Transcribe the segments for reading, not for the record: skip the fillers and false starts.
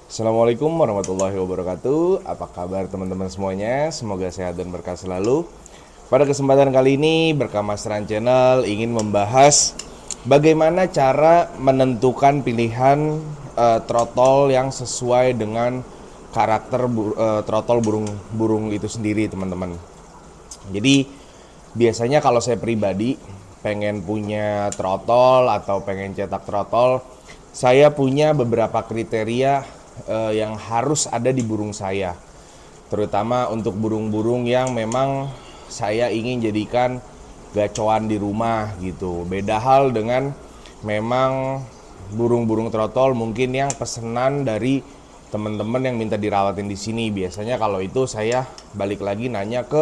Assalamualaikum warahmatullahi wabarakatuh. Apa kabar teman-teman semuanya? Semoga sehat dan berkah selalu. Pada kesempatan kali ini, Berkah Masteran Channel ingin membahas bagaimana cara menentukan pilihan trotol yang sesuai dengan karakter trotol burung itu sendiri, teman-teman. Jadi biasanya kalau saya pribadi pengen punya trotol atau pengen cetak trotol, saya punya beberapa kriteria yang harus ada di burung saya. Terutama untuk burung-burung yang memang saya ingin jadikan gacoan di rumah gitu. Beda hal dengan memang burung-burung trotol mungkin yang pesanan dari teman-teman yang minta dirawatin di sini. Biasanya kalau itu saya balik lagi nanya ke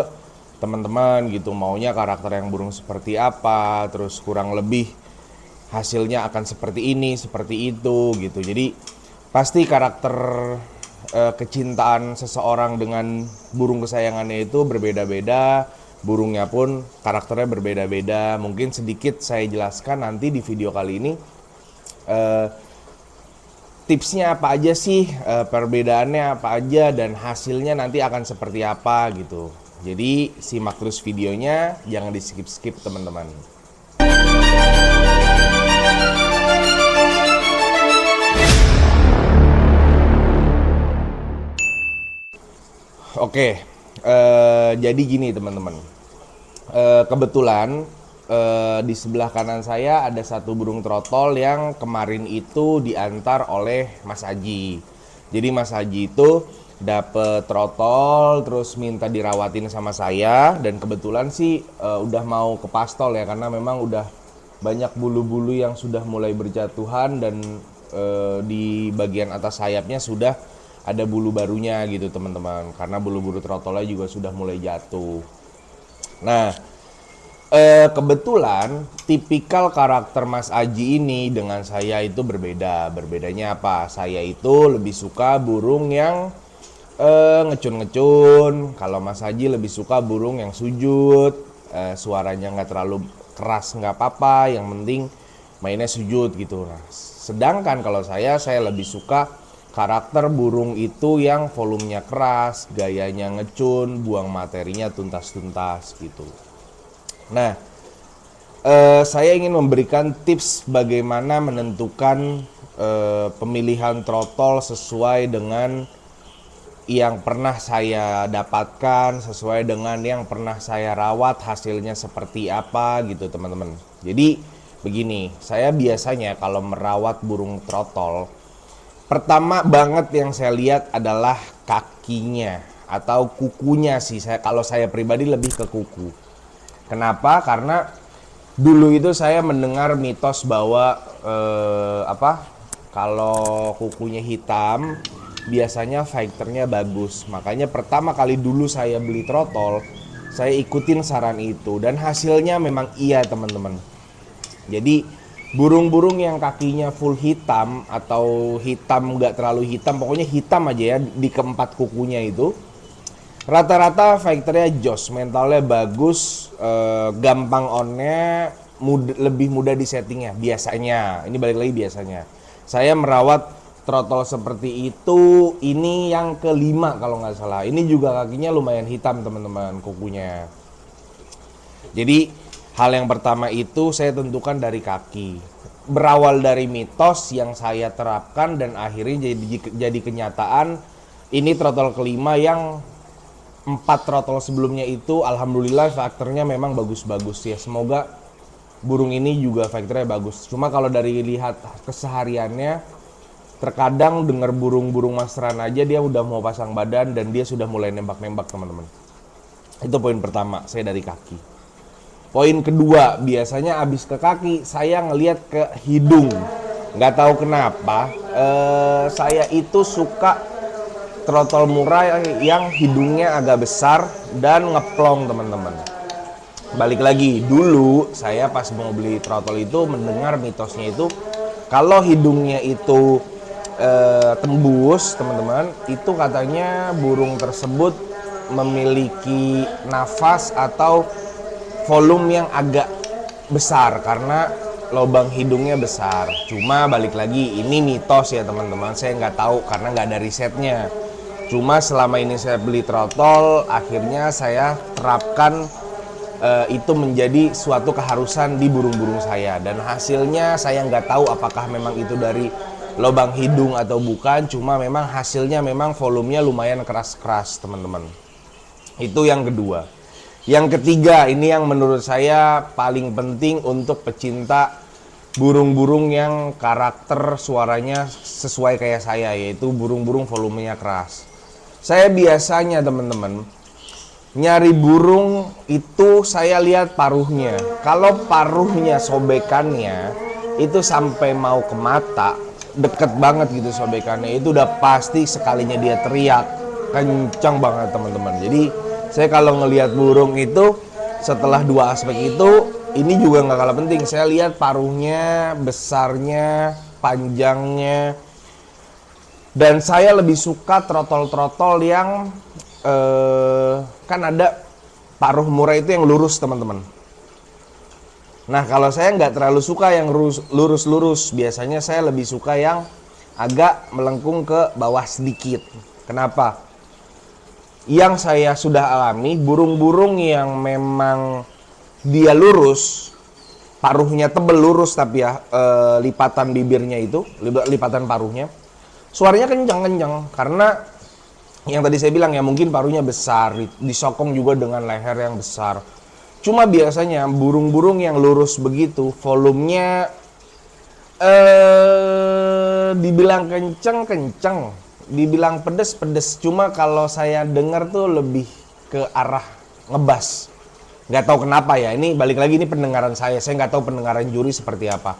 teman-teman gitu, maunya karakter yang burung seperti apa, terus kurang lebih hasilnya akan seperti ini, seperti itu gitu. Jadi pasti karakter kecintaan seseorang dengan burung kesayangannya itu berbeda-beda. Burungnya pun karakternya berbeda-beda. Mungkin sedikit saya jelaskan nanti di video kali ini. eh, Tipsnya apa aja sih, perbedaannya apa aja, dan hasilnya nanti akan seperti apa gitu. Jadi simak terus videonya, jangan di skip-skip teman-teman. Oke, jadi gini teman-teman. Kebetulan di sebelah kanan saya ada satu burung trotol yang kemarin itu diantar oleh Mas Aji. Jadi Mas Aji itu dapet trotol terus minta dirawatin sama saya, dan kebetulan sih udah mau ke pastol ya, karena memang udah banyak bulu-bulu yang sudah mulai berjatuhan, dan di bagian atas sayapnya sudah ada bulu barunya gitu teman-teman, karena bulu-bulu trotolnya juga sudah mulai jatuh. Nah, kebetulan tipikal karakter Mas Aji ini dengan saya itu berbeda. Berbedanya apa? Saya itu lebih suka burung yang ngecun-ngecun. Kalau Mas Aji lebih suka burung yang sujud, suaranya nggak terlalu keras nggak apa-apa, yang penting mainnya sujud gitu. Nah, sedangkan kalau saya lebih suka karakter burung itu yang volumenya keras, gayanya ngecun, buang materinya tuntas-tuntas gitu. Nah, saya ingin memberikan tips bagaimana menentukan pemilihan trotol sesuai dengan yang pernah saya dapatkan, sesuai dengan yang pernah saya rawat, hasilnya seperti apa gitu teman-teman. Jadi begini, saya biasanya kalau merawat burung trotol, pertama banget yang saya lihat adalah kakinya atau kukunya sih. Kalau saya pribadi lebih ke kuku. Kenapa? Karena dulu itu saya mendengar mitos bahwa kalau kukunya hitam biasanya fighternya bagus. Makanya pertama kali dulu saya beli trotol, saya ikutin saran itu, dan hasilnya memang iya teman-teman. Jadi burung-burung yang kakinya full hitam atau hitam nggak terlalu hitam, pokoknya hitam aja ya di keempat kukunya itu, rata-rata fighternya jos, mentalnya bagus, gampang onnya, lebih mudah di settingnya biasanya. Ini balik lagi biasanya. Saya merawat trotol seperti itu, ini yang kelima kalau nggak salah. Ini juga kakinya lumayan hitam teman-teman, kukunya. Jadi hal yang pertama itu saya tentukan dari kaki. Berawal dari mitos yang saya terapkan dan akhirnya jadi kenyataan. Ini trotol kelima. Yang 4 trotol sebelumnya itu alhamdulillah faktornya memang bagus-bagus ya. Semoga burung ini juga faktornya bagus. Cuma kalau dari lihat kesehariannya, terkadang dengar burung-burung masteran aja dia udah mau pasang badan dan dia sudah mulai nembak-nembak teman-teman. Itu poin pertama, saya dari kaki. Poin kedua, biasanya abis ke kaki saya ngelihat ke hidung. Nggak tahu kenapa, saya itu suka trotol murah yang hidungnya agak besar dan ngeplong teman-teman. Balik lagi, dulu saya pas mau beli trotol itu mendengar mitosnya itu kalau hidungnya itu tembus teman-teman, itu katanya burung tersebut memiliki nafas atau volume yang agak besar, karena lubang hidungnya besar. Cuma balik lagi, ini mitos ya teman-teman. Saya nggak tahu karena nggak ada risetnya. Cuma selama ini saya beli trotol, akhirnya saya terapkan itu menjadi suatu keharusan di burung-burung saya. Dan hasilnya saya nggak tahu apakah memang itu dari lubang hidung atau bukan. Cuma memang hasilnya memang volumenya lumayan keras-keras teman-teman. Itu yang kedua. Yang ketiga, ini yang menurut saya paling penting untuk pecinta burung-burung yang karakter suaranya sesuai kayak saya, yaitu burung-burung volumenya keras. Saya biasanya teman-teman nyari burung itu saya lihat paruhnya. Kalau paruhnya sobekannya itu sampai mau ke mata, deket banget gitu sobekannya, itu udah pasti sekalinya dia teriak kencang banget teman-teman. Jadi saya kalau ngelihat burung itu setelah dua aspek itu, ini juga nggak kalah penting. Saya lihat paruhnya, besarnya, panjangnya. Dan saya lebih suka trotol-trotol yang kan ada paruh murai itu yang lurus teman-teman. Nah kalau saya nggak terlalu suka yang lurus-lurus. Biasanya saya lebih suka yang agak melengkung ke bawah sedikit. Kenapa? Yang saya sudah alami, burung-burung yang memang dia lurus, paruhnya tebel lurus tapi ya lipatan bibirnya itu, lipatan paruhnya, suaranya kencang-kencang. Karena yang tadi saya bilang ya, mungkin paruhnya besar, disokong juga dengan leher yang besar. Cuma biasanya burung-burung yang lurus begitu, volumenya dibilang kenceng, dibilang pedes. Cuma kalau saya dengar tuh lebih ke arah ngebas. Nggak tahu kenapa ya, ini balik lagi ini pendengaran saya nggak tahu pendengaran juri seperti apa.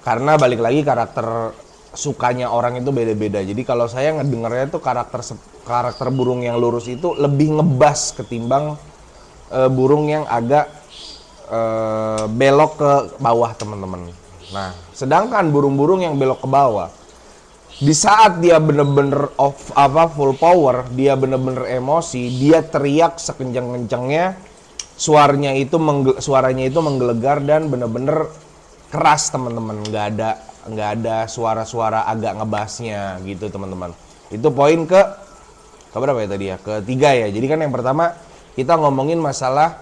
Karena balik lagi karakter sukanya orang itu beda-beda. Jadi kalau saya ngedengarnya tuh karakter burung yang lurus itu lebih ngebas ketimbang burung yang agak belok ke bawah teman-teman. Nah, sedangkan burung-burung yang belok ke bawah, di saat dia bener-bener full power, dia bener-bener emosi, dia teriak sekencang-kencangnya, suaranya itu menggelegar dan bener-bener keras teman-teman. Nggak ada suara-suara agak ngebasnya gitu teman-teman. Itu poin ke berapa ya tadi ya? Ketiga ya. Jadi kan yang pertama kita ngomongin masalah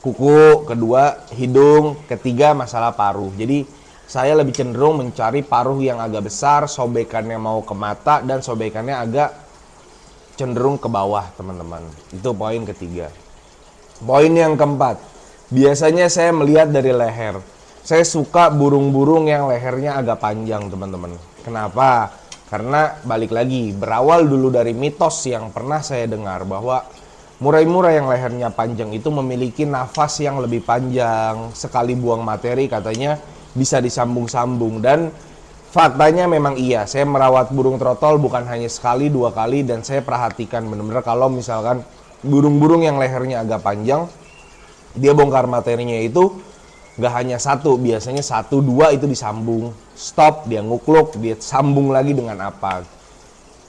kuku, kedua hidung, ketiga masalah paruh. Jadi saya lebih cenderung mencari paruh yang agak besar, sobekannya mau ke mata dan sobekannya agak cenderung ke bawah teman-teman. Itu poin ketiga. Poin yang keempat, biasanya saya melihat dari leher. Saya suka burung-burung yang lehernya agak panjang teman-teman. Kenapa? Karena balik lagi, berawal dulu dari mitos yang pernah saya dengar bahwa murai-murai yang lehernya panjang itu memiliki nafas yang lebih panjang. Sekali buang materi katanya bisa disambung-sambung, dan faktanya memang iya. Saya merawat burung trotol bukan hanya sekali, dua kali, dan saya perhatikan benar-benar kalau misalkan burung-burung yang lehernya agak panjang, dia bongkar materinya itu nggak hanya satu, biasanya satu, dua itu disambung. Stop, dia ngukluk, dia sambung lagi dengan apa.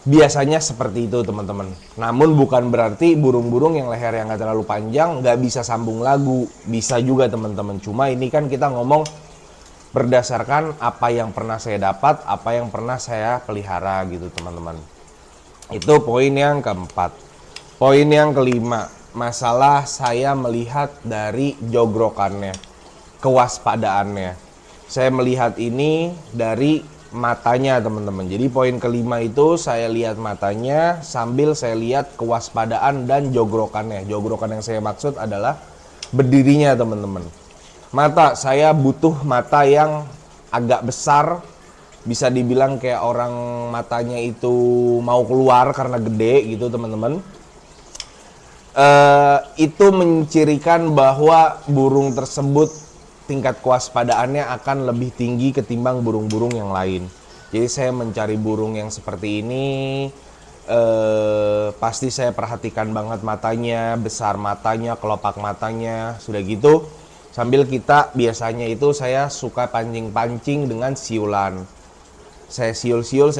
Biasanya seperti itu teman-teman. Namun bukan berarti burung-burung yang leher yang nggak terlalu panjang nggak bisa sambung lagu. Bisa juga teman-teman. Cuma ini kan kita ngomong berdasarkan apa yang pernah saya dapat, apa yang pernah saya pelihara gitu teman-teman. Itu poin yang keempat. Poin yang kelima, masalah saya melihat dari jogrokannya, kewaspadaannya. Saya melihat ini dari matanya teman-teman. Jadi poin kelima itu saya lihat matanya sambil saya lihat kewaspadaan dan jogrokannya. Jogrokan yang saya maksud adalah berdirinya teman-teman. Mata, saya butuh mata yang agak besar, bisa dibilang kayak orang matanya itu mau keluar karena gede gitu teman-teman. Itu mencirikan bahwa burung tersebut tingkat kewaspadaannya akan lebih tinggi ketimbang burung-burung yang lain. Jadi saya mencari burung yang seperti ini, pasti saya perhatikan banget matanya, besar matanya, kelopak matanya, sudah gitu. Sambil kita biasanya itu saya suka pancing-pancing dengan siulan. Saya siul-siul,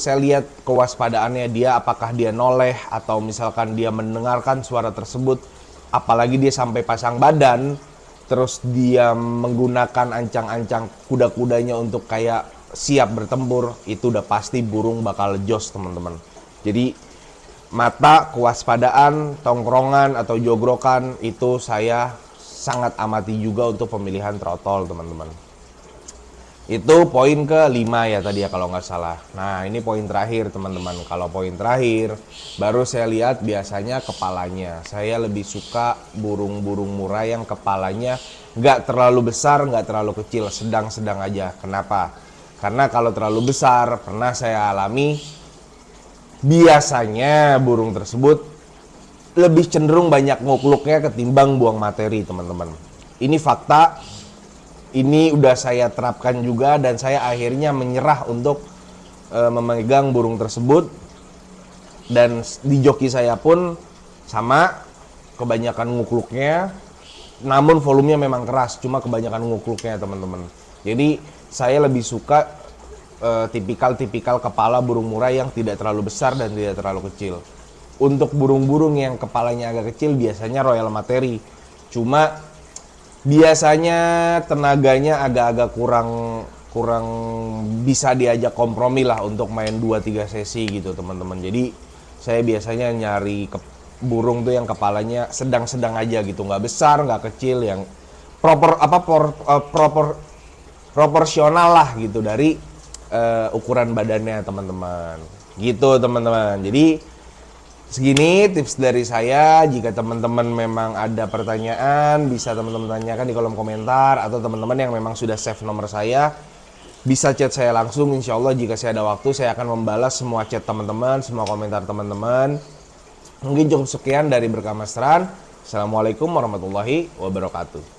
saya lihat kewaspadaannya dia, apakah dia noleh atau misalkan dia mendengarkan suara tersebut. Apalagi dia sampai pasang badan, terus dia menggunakan ancang-ancang kuda-kudanya untuk kayak siap bertempur, itu udah pasti burung bakal jos teman-teman. Jadi mata, kewaspadaan, tongkrongan atau jogrokan itu saya sangat amati juga untuk pemilihan trotol teman-teman. Itu poin ke-5 ya tadi ya kalau nggak salah. Nah ini poin terakhir teman-teman. Kalau poin terakhir baru saya lihat biasanya kepalanya. Saya lebih suka burung-burung murai yang kepalanya nggak terlalu besar, nggak terlalu kecil, sedang-sedang aja. Kenapa? Karena kalau terlalu besar, pernah saya alami, biasanya burung tersebut lebih cenderung banyak ngukluknya ketimbang buang materi teman-teman. Ini fakta. Ini udah saya terapkan juga dan saya akhirnya menyerah untuk memegang burung tersebut. Dan di joki saya pun sama, kebanyakan ngukluknya, namun volumenya memang keras, cuma kebanyakan ngukluknya teman-teman. Jadi saya lebih suka tipikal-tipikal kepala burung murai yang tidak terlalu besar dan tidak terlalu kecil. Untuk burung-burung yang kepalanya agak kecil biasanya royal materi, cuma biasanya tenaganya agak-agak kurang bisa diajak kompromi lah untuk main 2-3 sesi gitu teman-teman. Jadi saya biasanya nyari burung tuh yang kepalanya sedang-sedang aja gitu, nggak besar nggak kecil, yang proporsional lah gitu dari ukuran badannya teman-teman gitu teman-teman. Jadi segini tips dari saya. Jika teman-teman memang ada pertanyaan, bisa teman-teman tanyakan di kolom komentar, atau teman-teman yang memang sudah save nomor saya bisa chat saya langsung. Insya Allah jika saya ada waktu saya akan membalas semua chat teman-teman, semua komentar teman-teman. Mungkin cukup sekian dari Berkah Masteran. Assalamualaikum warahmatullahi wabarakatuh.